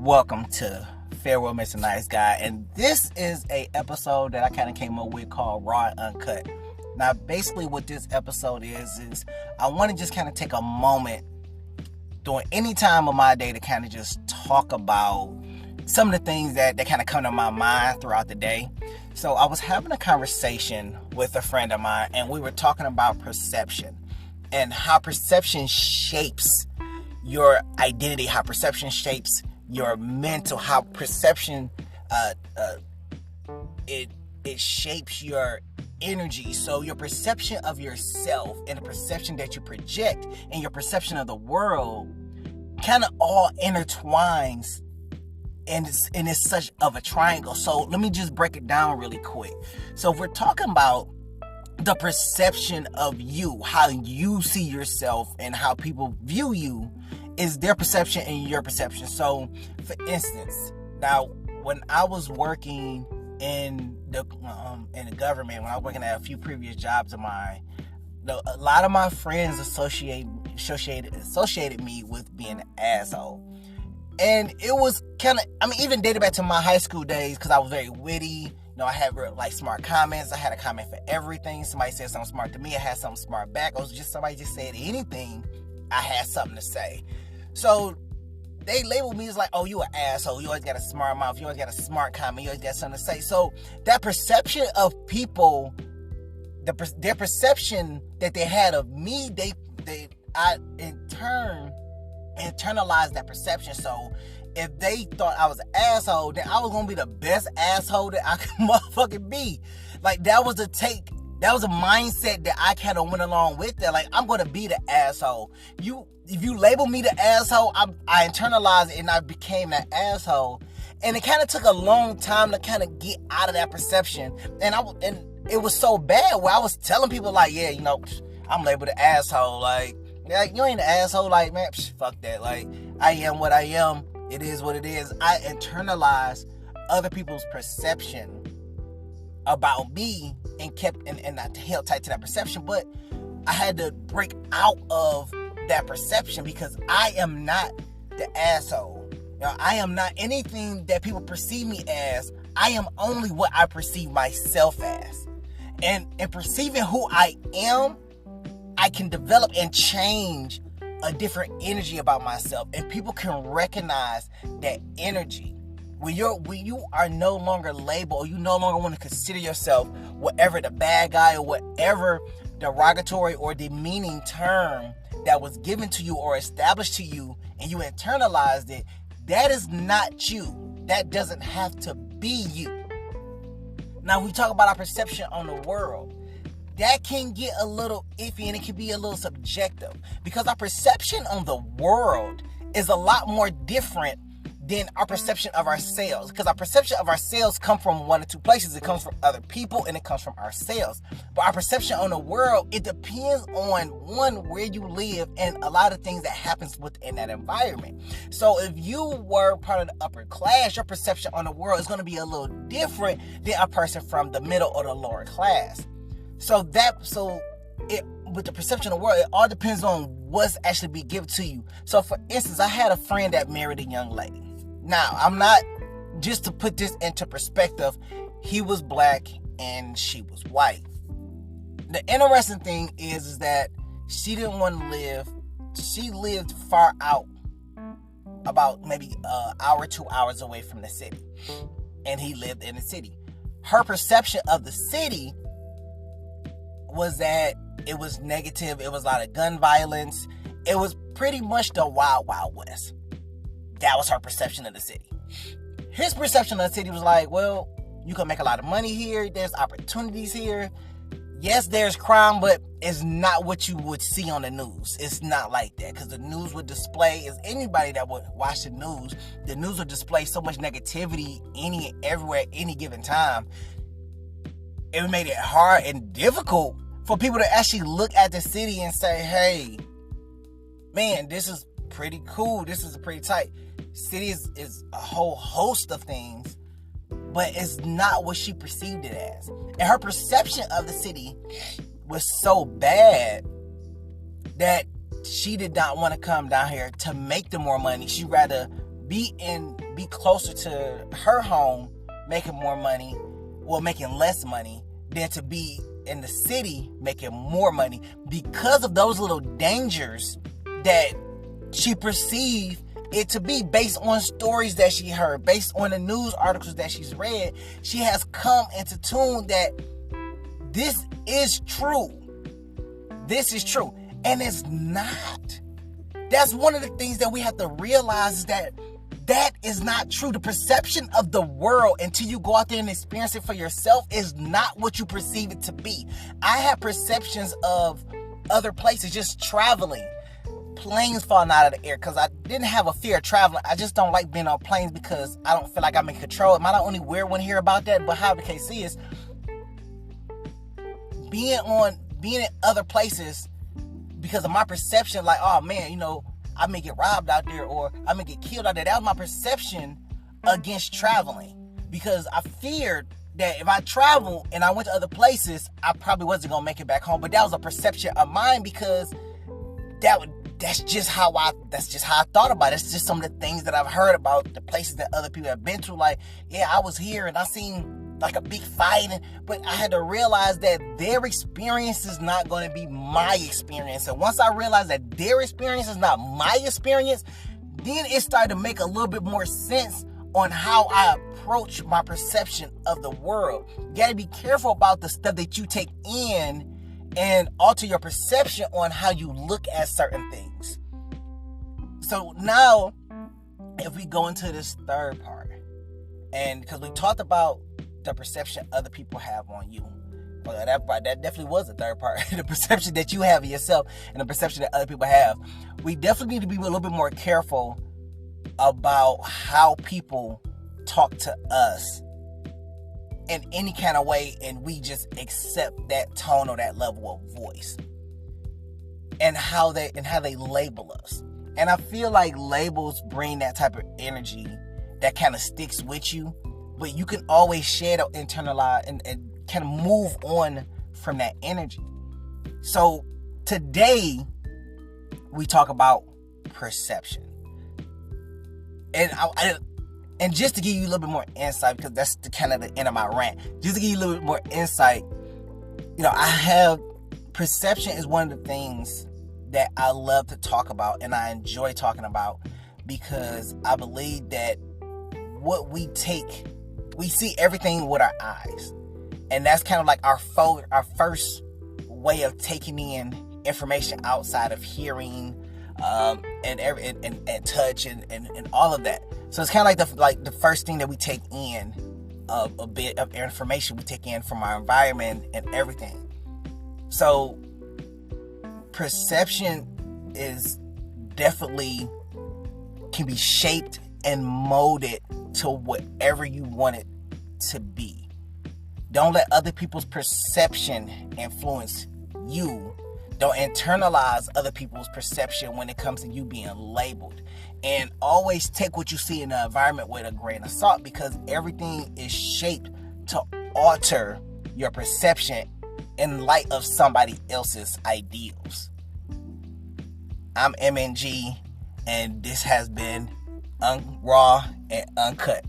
Welcome to Farewell Mr. Nice Guy, and this is a episode that I kind of came up with called Raw and Uncut. Now, basically what this episode is I want to just kind of take a moment during any time of my day to kind of just talk about some of the things that kind of come to my mind throughout the day. So I was having a conversation with a friend of mine, and we were talking about perception and how perception shapes your identity, how perception shapes your mental, how perception it shapes your energy. So your perception of yourself and the perception that you project and your perception of the world kind of all intertwines, and it's such of a triangle. So let me just break it down really quick. So if we're talking about the perception of you, how you see yourself and how people view you, is their perception and your perception. So for instance, now when I was working in the government, when I was working at a few previous jobs of mine, a lot of my friends associated me with being an asshole. And it was kind of, even dated back to my high school days, because I was very witty. I had smart comments. I had a comment for everything. Somebody said something smart to me, I had something smart back. Somebody just said anything, I had something to say. So they labeled me as like, oh, you an asshole. You always got a smart mouth. You always got a smart comment. You always got something to say. So that perception of people, their perception that they had of me, I in turn internalized that perception. So if they thought I was an asshole, then I was going to be the best asshole that I could motherfucking be. Like, that was a mindset that I kind of went along with that. Like, I'm going to be the asshole. If you label me the asshole, I internalized it and I became that asshole. And it kind of took a long time to kind of get out of that perception. And it was so bad where I was telling people like, yeah, I'm labeled an asshole. Like, you ain't an asshole. Like, man, fuck that. Like, I am what I am. It is what it is. I internalized other people's perception about me and I held tight to that perception. But I had to break out of that perception because I am not the asshole. I am not anything that people perceive me as. I am only what I perceive myself as. And in perceiving who I am, I can develop and change a different energy about myself, and people can recognize that energy. When you are no longer labeled, or you no longer want to consider yourself whatever the bad guy or whatever derogatory or demeaning term that was given to you or established to you, and you internalized it, that is not you. That doesn't have to be you. Now, we talk about our perception on the world. That can get a little iffy and it can be a little subjective, because our perception on the world is a lot more different than our perception of ourselves, because our perception of ourselves come from one or two places. It comes from other people and it comes from ourselves. But our perception on the world, it depends on where you live and a lot of things that happens within that environment. So if you were part of the upper class, your perception on the world is going to be a little different than a person from the middle or the lower class. With the perception of the world, it all depends on what's actually being given to you. So for instance, I had a friend that married a young lady. Now, I'm not, just to put this into perspective, he was black and she was white. The interesting thing is that she didn't want to she lived far out, about maybe an hour, 2 hours away from the city. And he lived in the city. Her perception of the city was that it was negative. It was a lot of gun violence. It was pretty much the wild, wild west. That was her perception of the city. His perception of the city was like, well, you can make a lot of money here. There's opportunities here. Yes, there's crime, but it's not what you would see on the news. It's not like that, because the news would display, as anybody that would watch the news would display so much negativity everywhere at any given time. It made it hard and difficult for people to actually look at the city and say, hey, man, this is pretty cool. This is pretty tight. City is a whole host of things, but it's not what she perceived it as. And her perception of the city was so bad that she did not want to come down here to make the more money. She'd rather be be closer to her home making more money, well, making less money, than to be in the city making more money, because of those little dangers that she perceived it to be, based on stories that she heard, based on the news articles that she's read. She has come into tune that this is true. This is true. And it's not. That's one of the things that we have to realize, is that that is not true. The perception of the world, until you go out there and experience it for yourself, is not what you perceive it to be. I have perceptions of other places, just traveling. Planes falling out of the air, because I didn't have a fear of traveling. I just don't like being on planes because I don't feel like I'm in control. Am I the only weird one here about that? But how the case is, being in other places, because of my perception, like, oh man, I may get robbed out there, or I may get killed out there. That was my perception against traveling, because I feared that if I traveled and I went to other places, I probably wasn't gonna make it back home. But that was a perception of mine, because that's just how I thought about it. It's just some of the things that I've heard about the places that other people have been to. Like, yeah, I was here and I seen like a big fight, but I had to realize that their experience is not going to be my experience. And once I realized that their experience is not my experience, then it started to make a little bit more sense on how I approach my perception of the world. You got to be careful about the stuff that you take in and alter your perception on how you look at certain things. So now, if we go into this third part, and because we talked about the perception other people have on you, well, that definitely was the third part. The perception that you have of yourself and the perception that other people have. We definitely need to be a little bit more careful about how people talk to us in any kind of way, and we just accept that tone or that level of voice, and how they label us. And I feel like labels bring that type of energy that kind of sticks with you, but you can always shed or internalize and kind of move on from that energy. So today we talk about perception, and just to give you a little bit more insight, because that's the kind of the end of my rant, just to give you a little bit more insight, perception is one of the things that I love to talk about, and I enjoy talking about, because I believe that what we see everything with our eyes, and that's kind of like our first way of taking in information outside of hearing, and touch and all of that. So it's kind of like the first thing that we take in, a bit of information we take in from our environment and everything. So perception is definitely can be shaped and molded to whatever you want it to be. Don't let other people's perception influence you. Don't internalize other people's perception when it comes to you being labeled. And always take what you see in the environment with a grain of salt, because everything is shaped to alter your perception in light of somebody else's ideals. I'm MNG, and this has been Raw and Uncut.